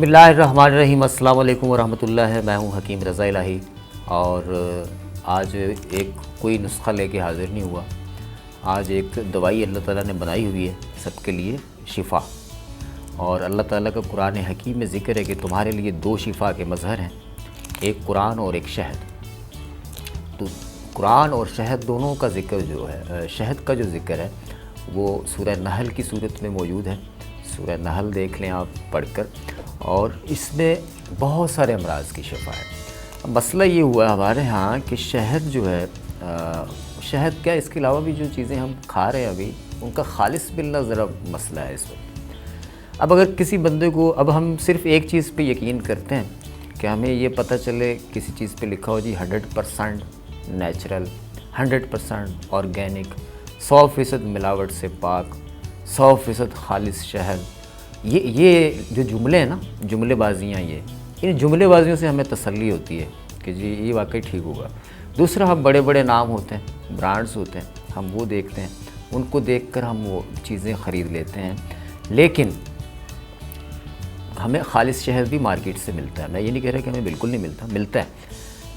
बिस्मिल्लाहिर्रहमानिर्रहीम। अस्सलाम वालेकुम वरहमतुल्लाह। मैं हूँ हकीम रज़ा इलाही और आज एक कोई नुस्ख़ा लेके हाज़िर नहीं हुआ। आज एक दवाई अल्लाह ताला ने बनाई हुई है सबके लिए, शिफ़ा। और अल्लाह ताला का कुरान हकीम में ज़िक्र है कि तुम्हारे लिए दो शिफ़ा के मज़हर हैं, एक कुरान और एक शहद। तो कुरान और शहद दोनों का ज़िक्र जो है, शहद का जो ज़िक्र है वो सूरह नहल की सूरत में मौजूद है। सूरह नहल देख लें आप पढ़कर, और इसमें बहुत सारे अमराज़ की शिफा है। अब मसला ये हुआ हमारे यहाँ कि शहद जो है, शहद क्या, इसके अलावा भी जो चीज़ें हम खा रहे हैं अभी, उनका खालिस मिलना ज़रा मसला है इस वक्त। अब अगर किसी बंदे को, अब हम सिर्फ़ एक चीज़ पे यकीन करते हैं कि हमें ये पता चले किसी चीज़ पे लिखा हो जी 100% नेचुरल, 100% ऑर्गेनिक, 100% मिलावट से पाक, 100% खालिस शहद। ये जो जुमले हैं ना, जुमलेबाजियाँ, ये इन जुमलेबाजियों से हमें तसल्ली होती है कि जी ये वाकई ठीक होगा। दूसरा, हम बड़े बड़े नाम होते हैं, ब्रांड्स होते हैं, हम वो देखते हैं, उनको देखकर हम वो चीज़ें ख़रीद लेते हैं। लेकिन हमें खालिस शहद भी मार्केट से मिलता है। मैं ये नहीं कह रहा कि हमें बिल्कुल नहीं मिलता, मिलता है,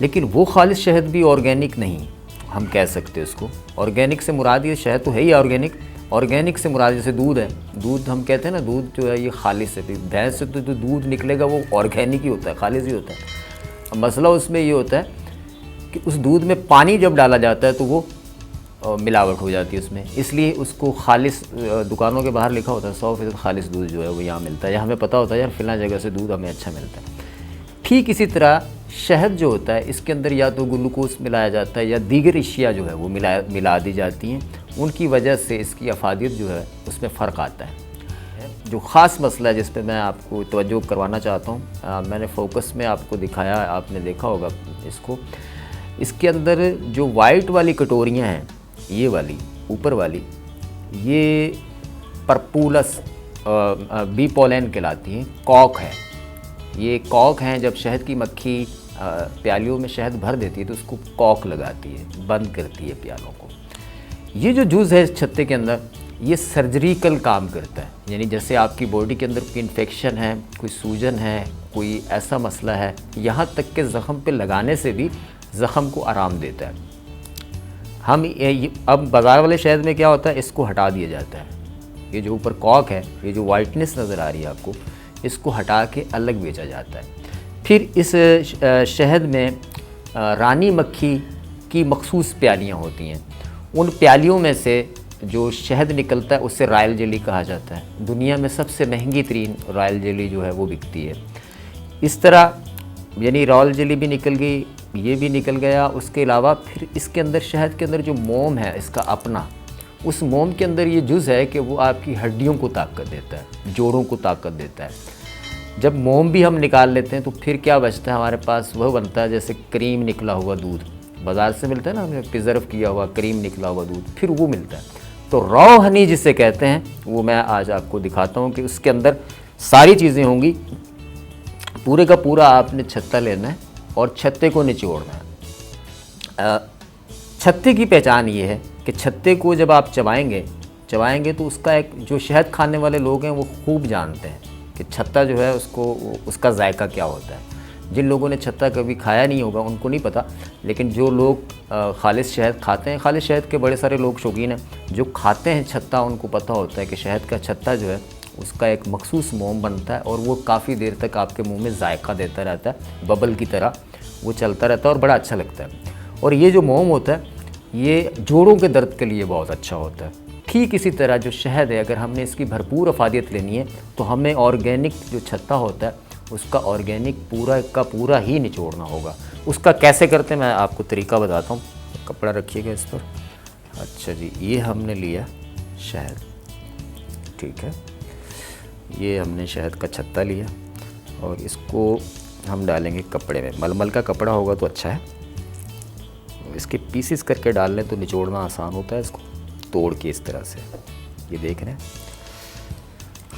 लेकिन वो खालिस शहद भी ऑर्गेनिक नहीं हम कह सकते उसको। ऑर्गेनिक से मुराद, ये शहद तो है ही ऑर्गेनिक, ऑर्गेनिक से मुराद जैसे दूध है, दूध हम कहते हैं ना, दूध जो है ये खालिस है। भैंस से तो जो दूध निकलेगा वो ऑर्गेनिक ही होता है, खालिस ही होता है। अब मसला उसमें ये होता है कि उस दूध में पानी जब डाला जाता है तो वो मिलावट हो जाती है उसमें, इसलिए उसको खालिस, दुकानों के बाहर लिखा होता है 100% खालिस दूध जो है वो यहाँ मिलता है, या हमें पता होता है यार फ़िलना जगह से दूध हमें अच्छा मिलता है। ठीक इसी तरह शहद जो होता है, इसके अंदर या तो ग्लूकोज मिलाया जाता है या दीगर अशिया जो है वो मिला दी जाती हैं, उनकी वजह से इसकी अफादियत जो है उसमें फ़र्क आता है। जो ख़ास मसला है जिस पे मैं आपको तवज्जो करवाना चाहता हूँ, मैंने फ़ोकस में आपको दिखाया, आपने देखा होगा इसको। इसके अंदर जो वाइट वाली कटोरियाँ हैं, ये वाली ऊपर वाली, ये परपूलस बी पोलन कहलाती हैं, कॉक है। ये कॉक हैं, जब शहद की मक्खी प्यालियों में शहद भर देती है तो उसको कॉक लगाती है, बंद करती है प्यालों को। ये जो जूज़ है इस छत्ते के अंदर, ये सर्जरिकल काम करता है, यानी जैसे आपकी बॉडी के अंदर कोई इन्फेक्शन है, कोई सूजन है, कोई ऐसा मसला है, यहाँ तक के ज़ख़म पे लगाने से भी ज़ख़म को आराम देता है। हम अब बाज़ार वाले शहद में क्या होता है, इसको हटा दिया जाता है। ये जो ऊपर कॉक है, ये जो वाइटनेस नज़र आ रही है आपको, इसको हटा के अलग बेचा जाता है। फिर इस शहद में रानी मक्खी की मखसूस प्यालियाँ होती हैं, उन प्यालियों में से जो शहद निकलता है उसे रॉयल जेली कहा जाता है। दुनिया में सबसे महंगी तरीन रॉयल जेली जो है वो बिकती है। इस तरह यानी रॉयल जेली भी निकल गई, ये भी निकल गया। उसके अलावा फिर इसके अंदर, शहद के अंदर जो मोम है इसका अपना, उस मोम के अंदर ये जुज़ है कि वो आपकी हड्डियों को ताकत देता है, जोड़ों को ताकत देता है। जब मोम भी हम निकाल लेते हैं तो फिर क्या बचता है हमारे पास, वह बनता है जैसे क्रीम निकला हुआ दूध, बाज़ार से मिलता है ना, हमने प्रिजर्व किया हुआ क्रीम निकला हुआ दूध, फिर वो मिलता है। तो रॉ हनी जिसे कहते हैं, वो मैं आज आपको दिखाता हूँ कि उसके अंदर सारी चीज़ें होंगी। पूरे का पूरा आपने छत्ता लेना है और छत्ते को निचोड़ना है। छत्ते की पहचान ये है कि छत्ते को जब आप चबाएंगे तो उसका एक, जो शहद खाने वाले लोग हैं वो खूब जानते हैं कि छत्ता जो है उसका जायका क्या होता है। जिन लोगों ने छत्ता कभी खाया नहीं होगा उनको नहीं पता, लेकिन जो लोग खालिस शहद खाते हैं, खालिस शहद के बड़े सारे लोग शौकीन हैं, जो खाते हैं छत्ता, उनको पता होता है कि शहद का छत्ता जो है उसका एक मखसूस मोम बनता है और वो काफ़ी देर तक आपके मुंह में जायका देता रहता है, बबल की तरह वो चलता रहता है और बड़ा अच्छा लगता है। और ये जो मोम होता है ये जोड़ों के दर्द के लिए बहुत अच्छा होता है। ठीक इसी तरह जो शहद है, अगर हमने इसकी भरपूर अफादियत लेनी है तो हमें ऑर्गेनिक जो छत्ता होता है उसका ऑर्गेनिक पूरा का पूरा ही निचोड़ना होगा। उसका कैसे करते हैं मैं आपको तरीका बताता हूँ। कपड़ा रखिएगा इस पर। अच्छा जी, ये हमने लिया शहद, ठीक है, ये हमने शहद का छत्ता लिया और इसको हम डालेंगे कपड़े में। मलमल का कपड़ा होगा तो अच्छा है। इसके पीसेस करके डाल लें तो निचोड़ना आसान होता है। इसको तोड़ के इस तरह से, ये देख रहे हैं,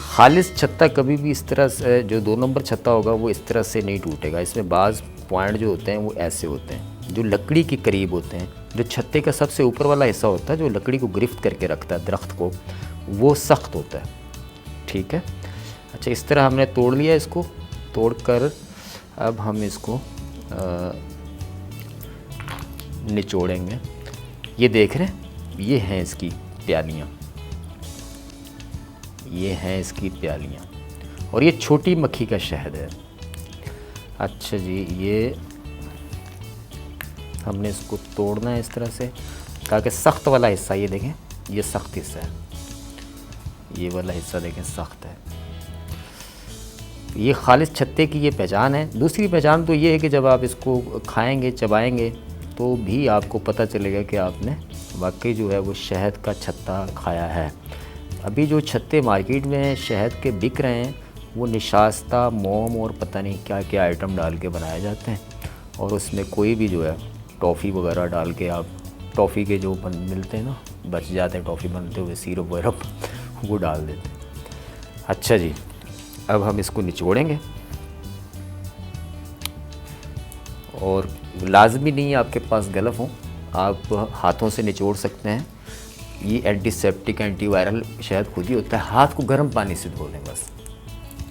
खालिस छत्ता कभी भी इस तरह से, जो 2 नंबर छत्ता होगा वो इस तरह से नहीं टूटेगा। इसमें बाज़ पॉइंट जो होते हैं वो ऐसे होते हैं जो लकड़ी के करीब होते हैं। जो छत्ते का सबसे ऊपर वाला हिस्सा होता है जो लकड़ी को गिरफ्त करके रखता है दरख्त को, वो सख्त होता है, ठीक है। अच्छा, इस तरह हमने तोड़ लिया इसको तोड़कर अब हम इसको निचोड़ेंगे। ये देख रहे हैं, ये हैं इसकी प्यालियाँ, ये हैं इसकी प्यालियाँ, और ये छोटी मक्खी का शहद है। अच्छा जी, ये हमने इसको तोड़ना है इस तरह से ताकि सख्त वाला हिस्सा, ये देखें, ये सख्त हिस्सा है, ये वाला हिस्सा देखें सख्त है। ये खालिस छत्ते की ये पहचान है। दूसरी पहचान तो ये है कि जब आप इसको खाएंगे, चबाएंगे, तो भी आपको पता चलेगा कि आपने वाकई जो है वो शहद का छत्ता खाया है। अभी जो छत्ते मार्केट में शहद के बिक रहे हैं वो निशास्ता, मोम और पता नहीं क्या क्या आइटम डाल के बनाए जाते हैं, और उसमें कोई भी जो है टॉफ़ी वगैरह डाल के, आप टॉफ़ी के जो मिलते हैं ना, बच जाते हैं टॉफ़ी बनते हुए, सिरप वगैरह वो डाल देते हैं। अच्छा जी, अब हम इसको निचोड़ेंगे, और लाजमी नहीं है आपके पास गलव हो, आप हाथों से निचोड़ सकते हैं। ये एंटीसेप्टिक, एंटीवायरल शहद खुद ही होता है। हाथ को गर्म पानी से धो लें, बस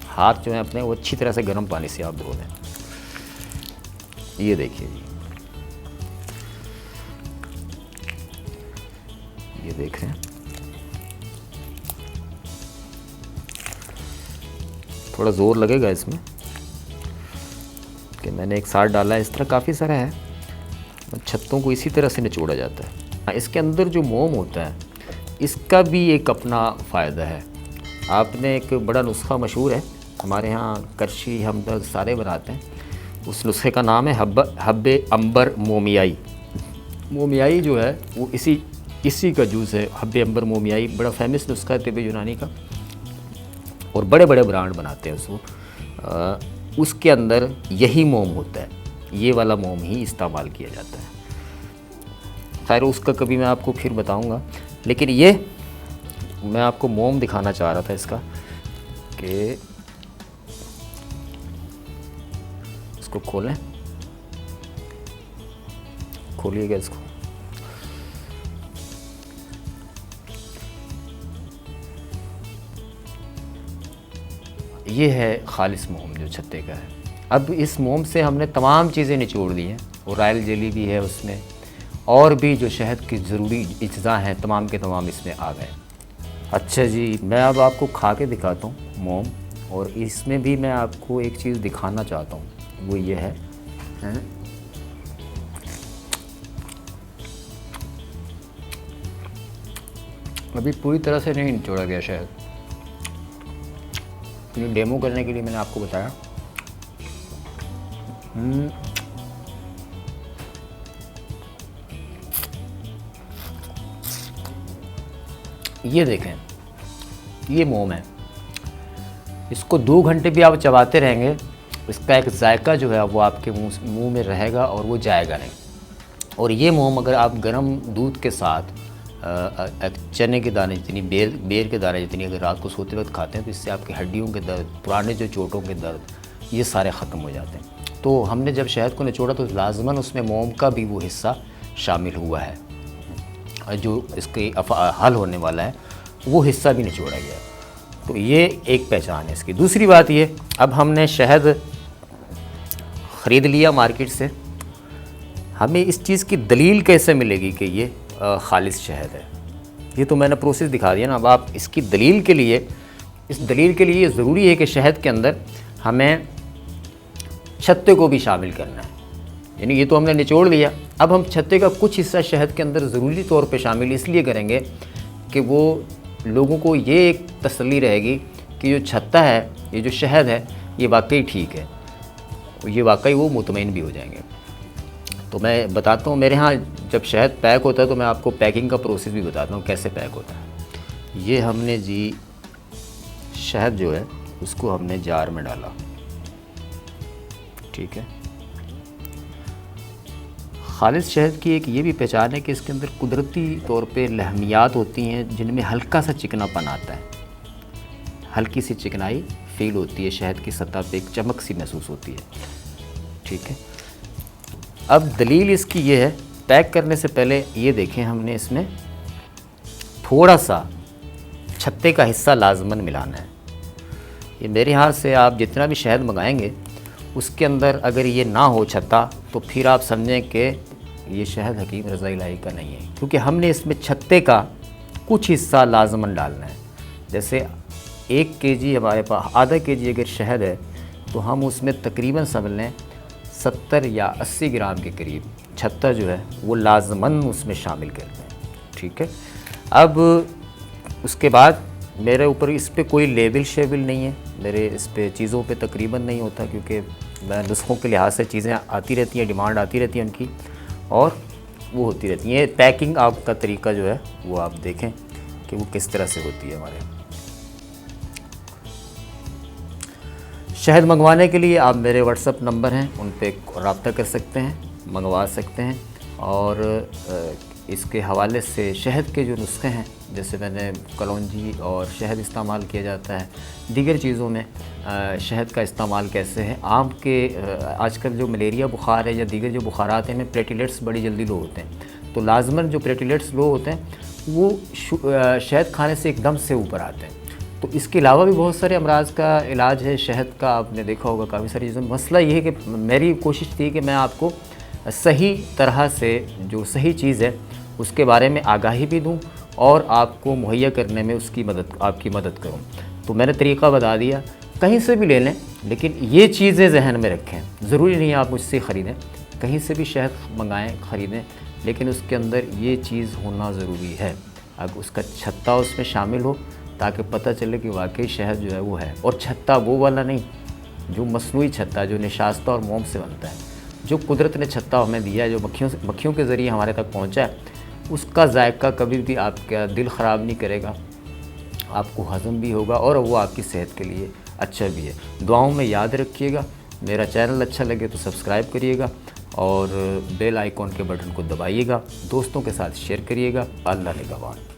हाथ जो है अपने वो अच्छी तरह से गर्म पानी से आप धो लें। ये देखिए जी, ये देख रहे हैं, थोड़ा ज़ोर लगेगा इसमें कि मैंने एक साथ डाला है, इस तरह काफ़ी सारा है। छत्तों को इसी तरह से निचोड़ा जाता है। इसके अंदर जो मोम होता है इसका भी एक अपना फ़ायदा है। आपने एक बड़ा नुस्खा मशहूर है हमारे यहाँ, करशी हमदर्द सारे बनाते हैं, उस नुस्खे का नाम है हब्बे अंबर मोमियाई। मोमियाई जो है वो इसी का जूस है, हब्बे अंबर मोमियाई, बड़ा फेमस नुस्खा है तिब्बे यूनानी का, और बड़े बड़े ब्रांड बनाते हैं उसको। उसके अंदर यही मोम होता है, ये वाला मोम ही इस्तेमाल किया जाता है। खैर उसका कभी मैं आपको फिर बताऊंगा, लेकिन ये मैं आपको मोम दिखाना चाह रहा था इसका, कि इसको खोलें, खोलिएगा इसको। ये है खालिस मोम जो छत्ते का है। अब इस मोम से हमने तमाम चीज़ें निचोड़ ली हैं, और रॉयल जेली भी है उसमें, और भी जो शहद की ज़रूरी अज्जा हैं तमाम के तमाम इसमें आ गए। अच्छा जी, मैं अब आपको खा के दिखाता हूँ मोम, और इसमें भी मैं आपको एक चीज़ दिखाना चाहता हूँ, वो ये है, अभी पूरी तरह से नहीं निचोड़ा गया शहद, ये डेमो करने के लिए मैंने आपको बताया। ये देखें, ये मोम है, इसको 2 घंटे भी आप चबाते रहेंगे, इसका एक जायका जो है वो आपके मुंह में रहेगा और वो जाएगा नहीं। और ये मोम अगर आप गर्म दूध के साथ चने के दाने जितनी, बेर के दाने जितनी अगर रात को सोते वक्त खाते हैं, तो इससे आपकी हड्डियों के दर्द, पुराने जो चोटों के दर्द, ये सारे ख़त्म हो जाते हैं। तो हमने जब शहद को निचोड़ा तो लाजमन उसमें मोम का भी वो हिस्सा शामिल हुआ है, जो इसके हल होने वाला है वो हिस्सा भी निचोड़ा गया। तो ये एक पहचान है इसकी। दूसरी बात ये, अब हमने शहद ख़रीद लिया मार्केट से, हमें इस चीज़ की दलील कैसे मिलेगी कि ये खालिस शहद है? ये तो मैंने प्रोसेस दिखा दिया ना। अब आप इसकी दलील के लिए, इस दलील के लिए ज़रूरी है कि शहद के अंदर हमें छत्ते को भी शामिल करना है। यानी ये तो हमने निचोड़ लिया, अब हम छत्ते का कुछ हिस्सा शहद के अंदर ज़रूरी तौर पे शामिल इसलिए करेंगे कि वो लोगों को ये एक तसल्ली रहेगी कि जो छत्ता है, ये जो शहद है, ये वाकई ठीक है, ये वाकई वो मुतमईन भी हो जाएंगे। तो मैं बताता हूँ, मेरे यहाँ जब शहद पैक होता है तो मैं आपको पैकिंग का प्रोसेस भी बताता हूँ कैसे पैक होता है। ये हमने जी शहद जो है उसको हमने जार में डाला, ठीक है। खालिस शहद की एक ये भी पहचान है कि इसके अंदर कुदरती तौर पे लहमियात होती हैं जिनमें हल्का सा चिकनापन आता है, हल्की सी चिकनाई फील होती है, शहद की सतह पे एक चमक सी महसूस होती है, ठीक है। अब दलील इसकी ये है, पैक करने से पहले ये देखें, हमने इसमें थोड़ा सा छत्ते का हिस्सा लाजमन मिलाना है। ये मेरे हाथ से आप जितना भी शहद मंगाएंगे उसके अंदर अगर ये ना हो छत्ता तो फिर आप समझें कि ये शहद हकीम रज़ा इलाही का नहीं है, क्योंकि हमने इसमें छत्ते का कुछ हिस्सा लाजमन डालना है। जैसे 1 केजी हमारे पास आधा केजी अगर शहद है तो हम उसमें तकरीबन समझ लें 70 या 80 ग्राम के करीब छत्ता जो है वो लाजमन उसमें शामिल करते हैं। ठीक है, अब उसके बाद मेरे ऊपर इस पे कोई लेबल शेबल नहीं है, मेरे इस पे चीज़ों पे तकरीबन नहीं होता, क्योंकि मैं नुस्खों के लिहाज से चीज़ें आती रहती हैं, डिमांड आती रहती है उनकी और वो होती रहती हैं। पैकिंग आपका तरीका जो है वो आप देखें कि वो किस तरह से होती है। हमारे शहद मंगवाने के लिए आप मेरे व्हाट्सअप नंबर हैं उन पे रब्ता कर सकते हैं, मंगवा सकते हैं। और इसके हवाले से शहद के जो नुस्खे हैं, जैसे मैंने कलौंजी और शहद इस्तेमाल किया जाता है, दीगर चीज़ों में शहद का इस्तेमाल कैसे है। आम के आजकल जो मलेरिया बुखार है या दीगर जो बुखारात हैं इनमें प्लेटलेट्स बड़ी जल्दी लो होते हैं, तो लाजमन जो प्लेटलेट्स लो होते हैं वो शहद खाने से एकदम से ऊपर आते हैं। तो इसके अलावा भी बहुत सारे अमराज का इलाज है शहद का, आपने देखा होगा काफ़ी सारी चीज़ों में। मसला ये है कि मेरी कोशिश थी कि मैं आपको सही तरह से जो सही चीज़ है उसके बारे में आगाही भी दूं और आपको मुहैया करने में आपकी मदद करूं। तो मैंने तरीक़ा बता दिया, कहीं से भी ले लें, लेकिन ये चीज़ें जहन में रखें। ज़रूरी नहीं आप मुझसे ख़रीदें, कहीं से भी शहद मंगाएं ख़रीदें, लेकिन उसके अंदर ये चीज़ होना ज़रूरी है। अब उसका छत्ता उसमें शामिल हो ताकि पता चले कि वाकई शहद जो है वो है। और छत्ता वो वाला नहीं जो मसनूई छत्ता, जो निशास्ता और मोम से बनता है, जो कुदरत ने छत्ता हमें दिया है, जो मक्खियों के ज़रिए हमारे तक पहुँचा है, उसका जायका कभी भी आपका दिल ख़राब नहीं करेगा, आपको हज़म भी होगा और वो आपकी सेहत के लिए अच्छा भी है। दुआओं में याद रखिएगा। मेरा चैनल अच्छा लगे तो सब्सक्राइब करिएगा और बेल आइकॉन के बटन को दबाइएगा, दोस्तों के साथ शेयर करिएगा। अल्लाह निगहबान।